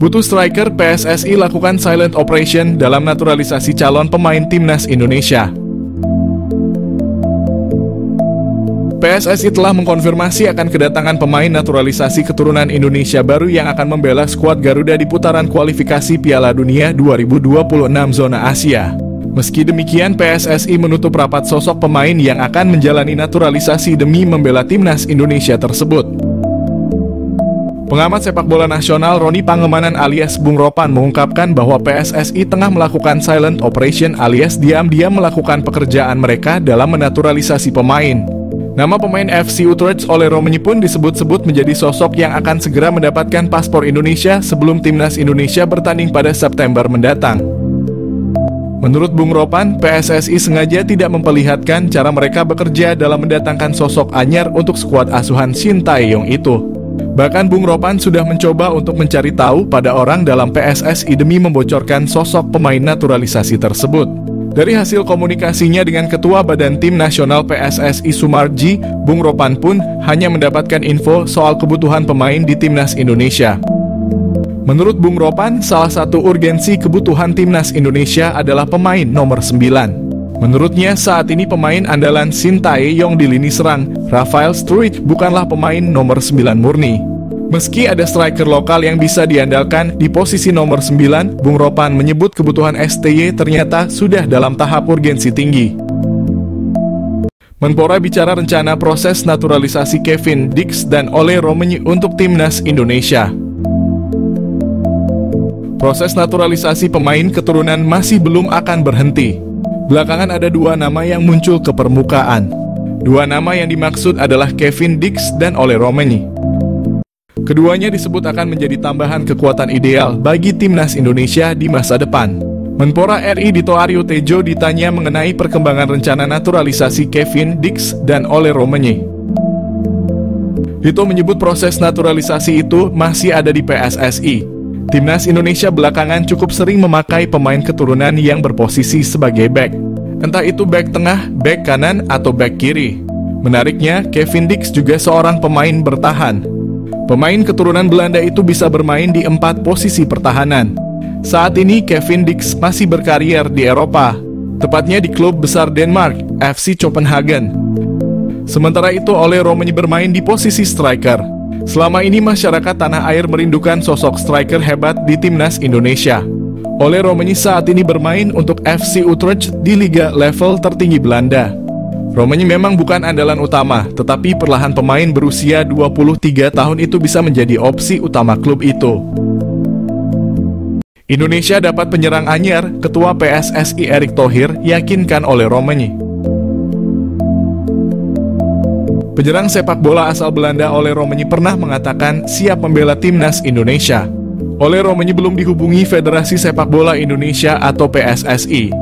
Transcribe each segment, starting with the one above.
Butuh striker, PSSI lakukan silent operation dalam naturalisasi calon pemain timnas Indonesia. PSSI telah mengkonfirmasi akan kedatangan pemain naturalisasi keturunan Indonesia baru yang akan membela skuad Garuda di putaran kualifikasi Piala Dunia 2026 zona Asia. Meski demikian, PSSI menutup rapat sosok pemain yang akan menjalani naturalisasi demi membela timnas Indonesia tersebut. Pengamat sepak bola nasional Roni Pangemanan alias Bung Ropan mengungkapkan bahwa PSSI tengah melakukan silent operation alias diam-diam melakukan pekerjaan mereka dalam menaturalisasi pemain. Nama pemain FC Utrecht Ole Roemeny pun disebut-sebut menjadi sosok yang akan segera mendapatkan paspor Indonesia sebelum timnas Indonesia bertanding pada September mendatang. Menurut Bung Ropan, PSSI sengaja tidak memperlihatkan cara mereka bekerja dalam mendatangkan sosok anyar untuk skuad asuhan Shin Tae-yong itu. Bahkan Bung Ropan sudah mencoba untuk mencari tahu pada orang dalam PSSI demi membocorkan sosok pemain naturalisasi tersebut. Dari hasil komunikasinya dengan Ketua Badan Tim Nasional PSSI Sumarji, Bung Ropan pun hanya mendapatkan info soal kebutuhan pemain di timnas Indonesia. Menurut Bung Ropan, salah satu urgensi kebutuhan timnas Indonesia adalah pemain nomor 9. Menurutnya, saat ini pemain andalan Shin Tae-yong di lini serang, Rafael Struijk, bukanlah pemain nomor 9 murni. Meski ada striker lokal yang bisa diandalkan di posisi nomor 9, Bung Ropan menyebut kebutuhan STY ternyata sudah dalam tahap urgensi tinggi. Menpora bicara rencana proses naturalisasi Kevin Dix dan Ole Roemeny untuk timnas Indonesia. Proses naturalisasi pemain keturunan masih belum akan berhenti. Belakangan ada dua nama yang muncul ke permukaan. Dua nama yang dimaksud adalah Kevin Dix dan Ole Roemeny. Keduanya disebut akan menjadi tambahan kekuatan ideal bagi timnas Indonesia di masa depan. Menpora RI Dito Aryo Tejo ditanya mengenai perkembangan rencana naturalisasi Kevin Dix dan Ole Roemeny. Dito menyebut proses naturalisasi itu masih ada di PSSI. Timnas Indonesia belakangan cukup sering memakai pemain keturunan yang berposisi sebagai bek. Entah itu bek tengah, bek kanan, atau bek kiri. Menariknya, Kevin Dix juga seorang pemain bertahan. Pemain keturunan Belanda itu bisa bermain di 4 posisi pertahanan. Saat ini Kevin Dix masih berkarier di Eropa, tepatnya di klub besar Denmark, FC Copenhagen. Sementara itu Ole Roemeny bermain di posisi striker. Selama ini masyarakat tanah air merindukan sosok striker hebat di timnas Indonesia. Ole Roemeny saat ini bermain untuk FC Utrecht di liga level tertinggi Belanda. Roemeny memang bukan andalan utama, tetapi perlahan pemain berusia 23 tahun itu bisa menjadi opsi utama klub itu. Indonesia dapat penyerang anyar, Ketua PSSI Erick Thohir yakinkan Ole Roemeny. Penyerang sepak bola asal Belanda Ole Roemeny pernah mengatakan siap membela timnas Indonesia. Ole Roemeny belum dihubungi Federasi Sepak Bola Indonesia atau PSSI.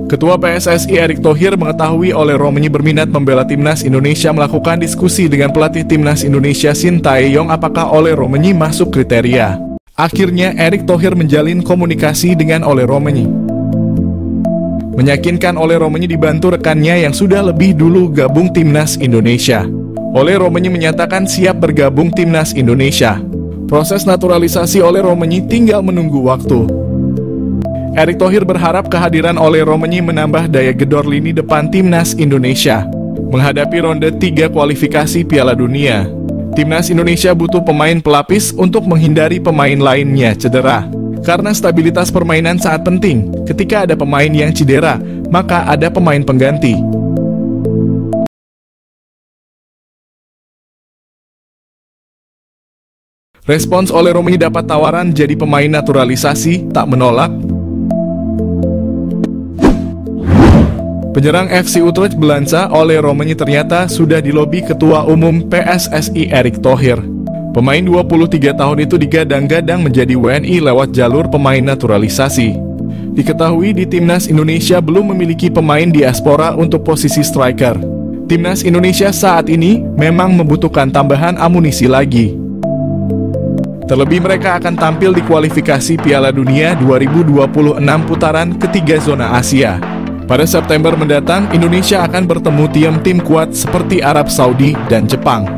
Ketua PSSI Erick Thohir mengetahui Ole Roemeny berminat membela timnas Indonesia melakukan diskusi dengan pelatih timnas Indonesia Shin Tae-yong apakah Ole Roemeny masuk kriteria. Akhirnya Erick Thohir menjalin komunikasi dengan Ole Roemeny. Meyakinkan Ole Roemeny dibantu rekannya yang sudah lebih dulu gabung timnas Indonesia. Ole Roemeny menyatakan siap bergabung timnas Indonesia. Proses naturalisasi Ole Roemeny tinggal menunggu waktu. Erick Thohir berharap kehadiran Ole Roemeny menambah daya gedor lini depan timnas Indonesia menghadapi ronde 3 kualifikasi Piala Dunia. Timnas Indonesia butuh pemain pelapis untuk menghindari pemain lainnya cedera. Karena stabilitas permainan sangat penting, ketika ada pemain yang cedera, maka ada pemain pengganti. Respons Ole Roemeny dapat tawaran jadi pemain naturalisasi, tak menolak. Penyerang FC Utrecht Belansa Ole Roemeny ternyata sudah dilobi Ketua Umum PSSI Erick Thohir. Pemain 23 tahun itu digadang-gadang menjadi WNI lewat jalur pemain naturalisasi. Diketahui di timnas Indonesia belum memiliki pemain diaspora untuk posisi striker. Timnas Indonesia saat ini memang membutuhkan tambahan amunisi lagi. Terlebih mereka akan tampil di kualifikasi Piala Dunia 2026 putaran ketiga zona Asia. Pada September mendatang, Indonesia akan bertemu tim kuat seperti Arab Saudi dan Jepang.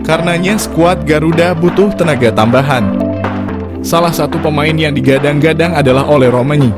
Karenanya skuad Garuda butuh tenaga tambahan. Salah satu pemain yang digadang-gadang adalah Ole Romanyi.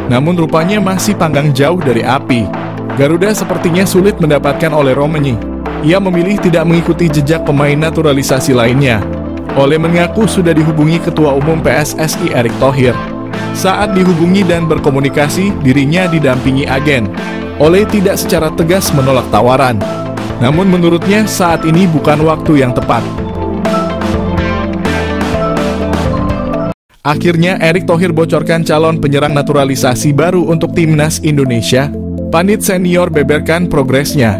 Namun rupanya masih panggang jauh dari api. Garuda sepertinya sulit mendapatkan Ole Romanyi. Ia memilih tidak mengikuti jejak pemain naturalisasi lainnya. Ole mengaku sudah dihubungi Ketua Umum PSSI Erick Thohir. Saat dihubungi dan berkomunikasi, dirinya didampingi agen. Ole tidak secara tegas menolak tawaran. Namun menurutnya saat ini bukan waktu yang tepat. Akhirnya Erick Thohir bocorkan calon penyerang naturalisasi baru untuk timnas Indonesia. Pandit senior beberkan progresnya.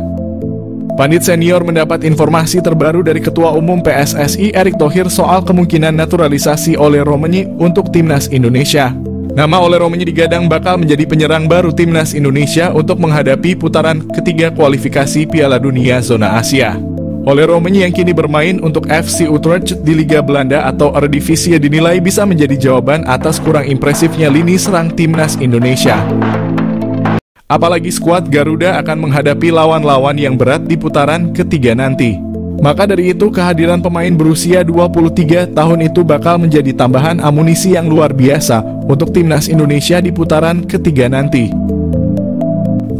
Pandit senior mendapat informasi terbaru dari Ketua Umum PSSI Erick Thohir soal kemungkinan naturalisasi Ole Romanyi untuk timnas Indonesia. Nama Ole Romanyi digadang bakal menjadi penyerang baru timnas Indonesia untuk menghadapi putaran ketiga kualifikasi Piala Dunia Zona Asia. Ole Romanyi yang kini bermain untuk FC Utrecht di Liga Belanda atau Eredivisie dinilai bisa menjadi jawaban atas kurang impresifnya lini serang timnas Indonesia. Apalagi skuad Garuda akan menghadapi lawan-lawan yang berat di putaran ketiga nanti. Maka dari itu kehadiran pemain berusia 23 tahun itu bakal menjadi tambahan amunisi yang luar biasa untuk timnas Indonesia di putaran ketiga nanti.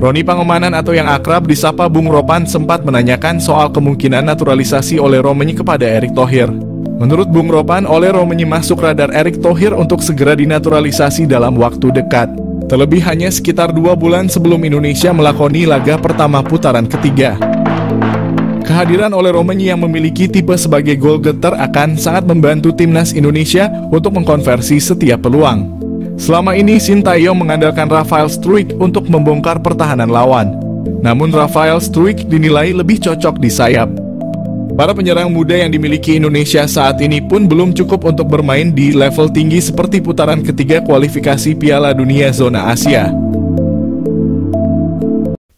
Roni Pangemanan atau yang akrab disapa Bung Ropan sempat menanyakan soal kemungkinan naturalisasi Ole Romanyi kepada Erick Thohir. Menurut Bung Ropan, Ole Romanyi masuk radar Erick Thohir untuk segera dinaturalisasi dalam waktu dekat. Terlebih hanya sekitar 2 bulan sebelum Indonesia melakoni laga pertama putaran ketiga. Kehadiran Ole Romanyi yang memiliki tipe sebagai goal getter akan sangat membantu timnas Indonesia untuk mengkonversi setiap peluang. Selama ini Sintayong mengandalkan Rafael Struijk untuk membongkar pertahanan lawan. Namun Rafael Struijk dinilai lebih cocok di sayap. Para penyerang muda yang dimiliki Indonesia saat ini pun belum cukup untuk bermain di level tinggi seperti putaran ketiga kualifikasi Piala Dunia Zona Asia.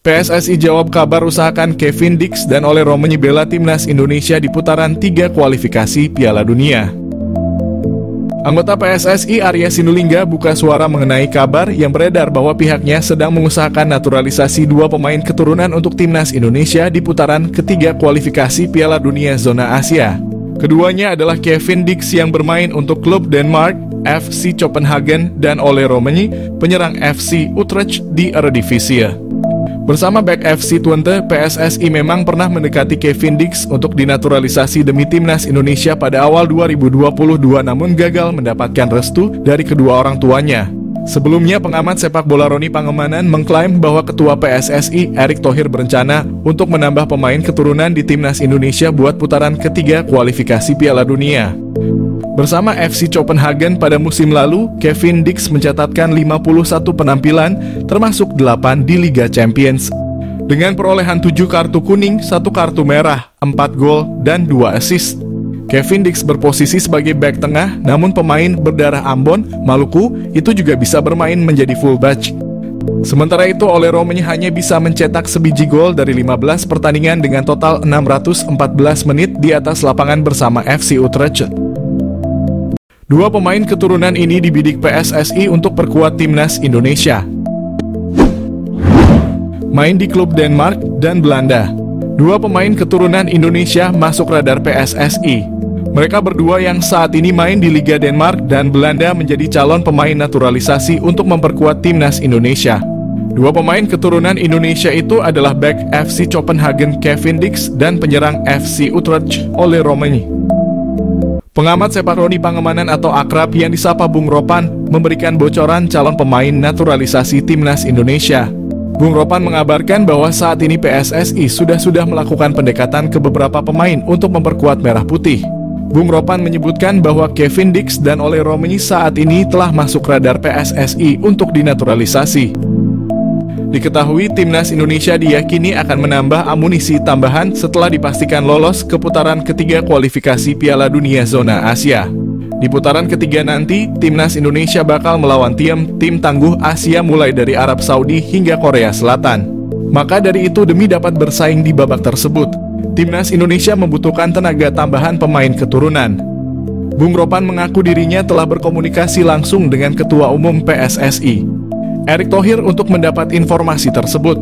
PSSI jawab kabar usahakan Kevin Dix dan Ole Romanyi bela timnas Indonesia di putaran 3 kualifikasi Piala Dunia. Anggota PSSI Arya Sinulinga buka suara mengenai kabar yang beredar bahwa pihaknya sedang mengusahakan naturalisasi 2 pemain keturunan untuk timnas Indonesia di putaran ketiga kualifikasi Piala Dunia Zona Asia. Keduanya adalah Kevin Dix yang bermain untuk klub Denmark, FC Copenhagen, dan Ole Romanyi, penyerang FC Utrecht di Eredivisie. Bersama back FC Twente, PSSI memang pernah mendekati Kevin Dix untuk dinaturalisasi demi timnas Indonesia pada awal 2022 namun gagal mendapatkan restu dari kedua orang tuanya. Sebelumnya, pengamat sepak bola Roni Pangemanan mengklaim bahwa Ketua PSSI Erick Thohir berencana untuk menambah pemain keturunan di timnas Indonesia buat putaran ketiga kualifikasi Piala Dunia. Bersama FC Copenhagen pada musim lalu, Kevin Dix mencatatkan 51 penampilan, termasuk 8 di Liga Champions. Dengan perolehan 7 kartu kuning, 1 kartu merah, 4 gol, dan 2 assist. Kevin Dix berposisi sebagai bek tengah, namun pemain berdarah Ambon, Maluku, itu juga bisa bermain menjadi fullback. Sementara itu, Ole Romanyi hanya bisa mencetak sebiji gol dari 15 pertandingan dengan total 614 menit di atas lapangan bersama FC Utrecht. 2 pemain keturunan ini dibidik PSSI untuk perkuat timnas Indonesia. Main di klub Denmark dan Belanda. 2 pemain keturunan Indonesia masuk radar PSSI. Mereka berdua yang saat ini main di Liga Denmark dan Belanda menjadi calon pemain naturalisasi untuk memperkuat timnas Indonesia. 2 pemain keturunan Indonesia itu adalah back FC Copenhagen Kevin Dix dan penyerang FC Utrecht Ole Romanyi. Pengamat sepak Roni Pangemanan atau akrab yang disapa Bung Ropan memberikan bocoran calon pemain naturalisasi timnas Indonesia. Bung Ropan mengabarkan bahwa saat ini PSSI sudah melakukan pendekatan ke beberapa pemain untuk memperkuat Merah Putih. Bung Ropan menyebutkan bahwa Kevin Dix dan Ole Romanyi saat ini telah masuk radar PSSI untuk dinaturalisasi. Diketahui timnas Indonesia diyakini akan menambah amunisi tambahan setelah dipastikan lolos ke putaran ketiga kualifikasi Piala Dunia Zona Asia. Di putaran ketiga nanti, timnas Indonesia bakal melawan tim tangguh Asia mulai dari Arab Saudi hingga Korea Selatan. Maka dari itu demi dapat bersaing di babak tersebut, timnas Indonesia membutuhkan tenaga tambahan pemain keturunan. Bung Ropan mengaku dirinya telah berkomunikasi langsung dengan Ketua Umum PSSI Erick Thohir untuk mendapat informasi tersebut.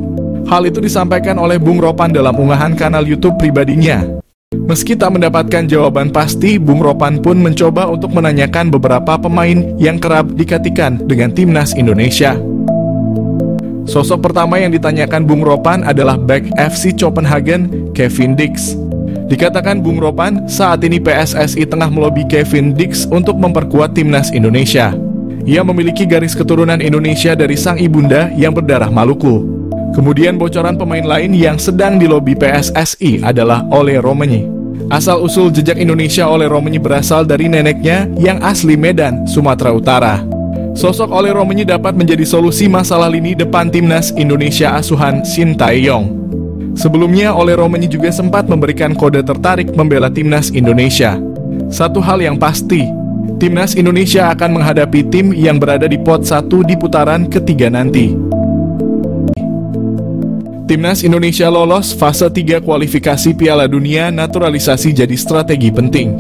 Hal itu disampaikan oleh Bung Ropan dalam unggahan kanal YouTube pribadinya. Meski tak mendapatkan jawaban pasti, Bung Ropan pun mencoba untuk menanyakan beberapa pemain yang kerap dikatikan dengan timnas Indonesia. Sosok pertama yang ditanyakan Bung Ropan adalah bek FC Copenhagen, Kevin Dix. Dikatakan Bung Ropan, saat ini PSSI tengah melobi Kevin Dix untuk memperkuat timnas Indonesia. Ia memiliki garis keturunan Indonesia dari sang ibunda yang berdarah Maluku. Kemudian bocoran pemain lain yang sedang dilobi PSSI adalah Ole Romenyi. Asal-usul jejak Indonesia Ole Romenyi berasal dari neneknya yang asli Medan, Sumatera Utara. Sosok Ole Romenyi dapat menjadi solusi masalah lini depan timnas Indonesia asuhan Shin Tae-yong. Sebelumnya Ole Romenyi juga sempat memberikan kode tertarik membela timnas Indonesia. Satu hal yang pasti, timnas Indonesia akan menghadapi tim yang berada di pot 1 di putaran ketiga nanti. Timnas Indonesia lolos fase 3 kualifikasi Piala Dunia, naturalisasi jadi strategi penting.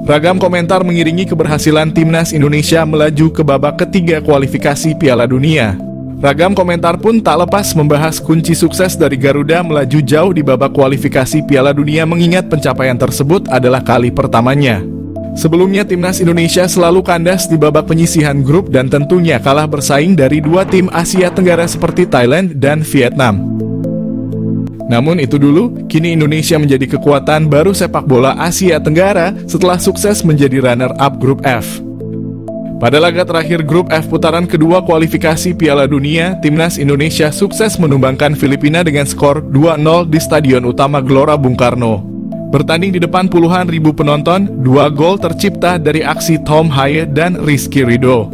Ragam komentar mengiringi keberhasilan timnas Indonesia melaju ke babak ketiga kualifikasi Piala Dunia. Ragam komentar pun tak lepas membahas kunci sukses dari Garuda melaju jauh di babak kualifikasi Piala Dunia, mengingat pencapaian tersebut adalah kali pertamanya. Sebelumnya timnas Indonesia selalu kandas di babak penyisihan grup dan tentunya kalah bersaing dari dua tim Asia Tenggara seperti Thailand dan Vietnam. Namun itu dulu, kini Indonesia menjadi kekuatan baru sepak bola Asia Tenggara setelah sukses menjadi runner-up grup F. Pada laga terakhir grup F putaran kedua kualifikasi Piala Dunia, timnas Indonesia sukses menumbangkan Filipina dengan skor 2-0 di Stadion Utama Gelora Bung Karno. Bertanding di depan puluhan ribu penonton, 2 gol tercipta dari aksi Tom Haye dan Rizky Ridho.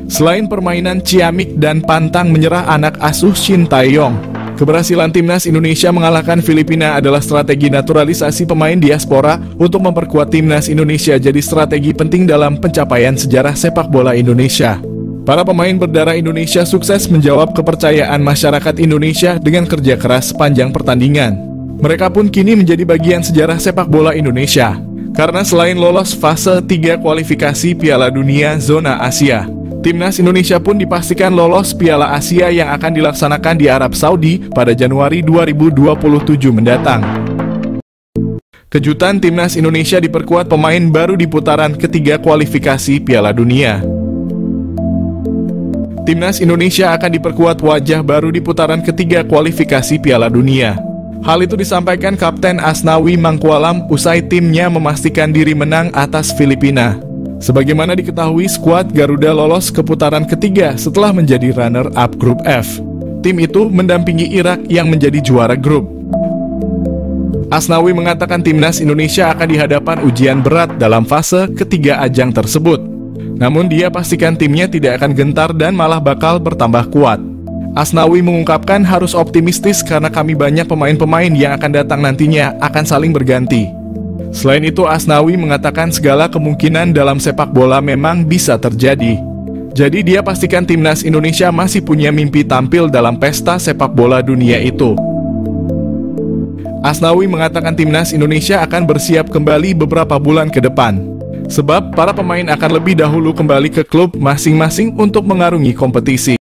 Selain permainan ciamik dan pantang menyerah anak asuh Shin Tae-yong, keberhasilan timnas Indonesia mengalahkan Filipina adalah strategi naturalisasi pemain diaspora untuk memperkuat timnas Indonesia jadi strategi penting dalam pencapaian sejarah sepak bola Indonesia. Para pemain berdarah Indonesia sukses menjawab kepercayaan masyarakat Indonesia dengan kerja keras sepanjang pertandingan. Mereka pun kini menjadi bagian sejarah sepak bola Indonesia. Karena selain lolos fase 3 kualifikasi Piala Dunia zona Asia, timnas Indonesia pun dipastikan lolos Piala Asia yang akan dilaksanakan di Arab Saudi pada Januari 2027 mendatang. Kejutan timnas Indonesia diperkuat pemain baru di putaran ketiga kualifikasi Piala Dunia. Timnas Indonesia akan diperkuat wajah baru di putaran ketiga kualifikasi Piala Dunia. Hal itu disampaikan Kapten Asnawi Mangkualam usai timnya memastikan diri menang atas Filipina. Sebagaimana diketahui, skuad Garuda lolos ke putaran ketiga setelah menjadi runner-up grup F. Tim itu mendampingi Irak yang menjadi juara grup. Asnawi mengatakan timnas Indonesia akan dihadapan ujian berat dalam fase ketiga ajang tersebut. Namun dia pastikan timnya tidak akan gentar dan malah bakal bertambah kuat. Asnawi mengungkapkan harus optimistis karena kami banyak pemain-pemain yang akan datang nantinya akan saling berganti. Selain itu, Asnawi mengatakan segala kemungkinan dalam sepak bola memang bisa terjadi. Jadi dia pastikan timnas Indonesia masih punya mimpi tampil dalam pesta sepak bola dunia itu. Asnawi mengatakan timnas Indonesia akan bersiap kembali beberapa bulan ke depan. Sebab para pemain akan lebih dahulu kembali ke klub masing-masing untuk mengarungi kompetisi.